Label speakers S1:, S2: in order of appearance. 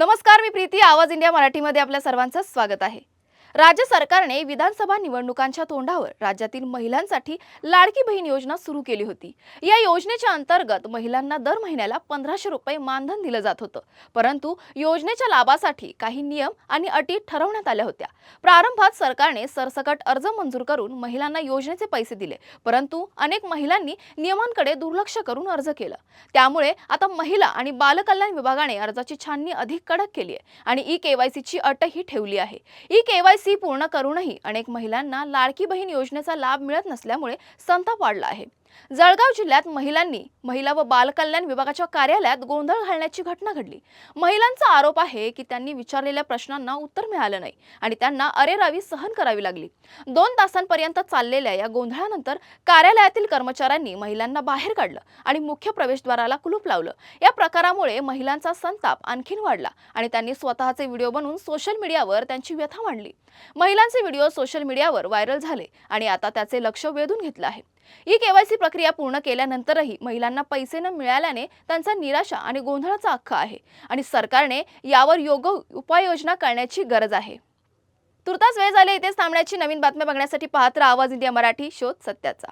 S1: नमस्कार, मी प्रीती. आवाज इंडिया मराठीमध्ये आपल्या सर्वांचं स्वागत आहे. राज्य सरकारने विधानसभा निवडणुकांच्या तोंडावर राज्यातील महिलांसाठी लाडकी बहीण योजना सुरू केली होती. या योजनेच्या अंतर्गत महिलांना दर महिन्याला 1500 रुपये मानधन दिलं जात होतं. परंतु योजनेच्या लाभासाठी काही नियम आणि अटी ठरवण्यात आल्या होत्या. प्रारंभात सरकारने सरसकट अर्ज मंजूर करून महिलांना योजनेचे पैसे दिले, परंतु अनेक महिलांनी नियमांकडे दुर्लक्ष करून अर्ज केला. त्यामुळे आता महिला आणि बालकल्याण विभागाने अर्जाची छाननी अधिक कडक केली आहे आणि ई-केवायसी ची अटही ठेवली आहे. ई-केवायसी पूर्ण करूनही अनेक महिलांना लाडकी बहीण योजनेचा लाभ मिळत नसल्यामुळे संताप वाढला आहे. जळगाव जिल्ह्यात महिला व बालकल्याण विभागाच्या कार्यालयात गोंधळ घालण्याची घटना घडली. महिलांचा आरोप आहे की त्यांनी विचारलेल्या प्रश्नांना उत्तर मिळालं नाही आणि त्यांना अरेरावी सहन करावी लागली. 2 तासांपर्यंत चाललेल्या या गोंधळानंतर कार्यालयातील कर्मचाऱ्यांनी महिलांना बाहेर काढलं आणि मुख्य प्रवेशद्वाराला कुलूप लावलं. या प्रकारामुळे महिलांचा संताप आणखीन वाढला आणि त्यांनी स्वतःचे व्हिडिओ बनवून सोशल मीडियावर त्यांची व्यथा मांडली. महिलांचे व्हिडिओ सोशल मीडियावर व्हायरल झाले आणि आता त्याचे लक्ष वेधून घेतलं आहे. ई-केवायसी प्रक्रिया पूर्ण केल्यानंतरही महिलांना पैसे न मिळाल्याने त्यांचा निराशा आणि गोंधळाचा अख्खा आहे आणि सरकारने यावर योग्य उपाययोजना करण्याची गरज आहे. तुर्तास वेळ झाली. इथेच थांबण्याची. नवीन बातम्या बघण्यासाठी पाहत राहा आवाज इंडिया मराठी, शोध सत्याचा.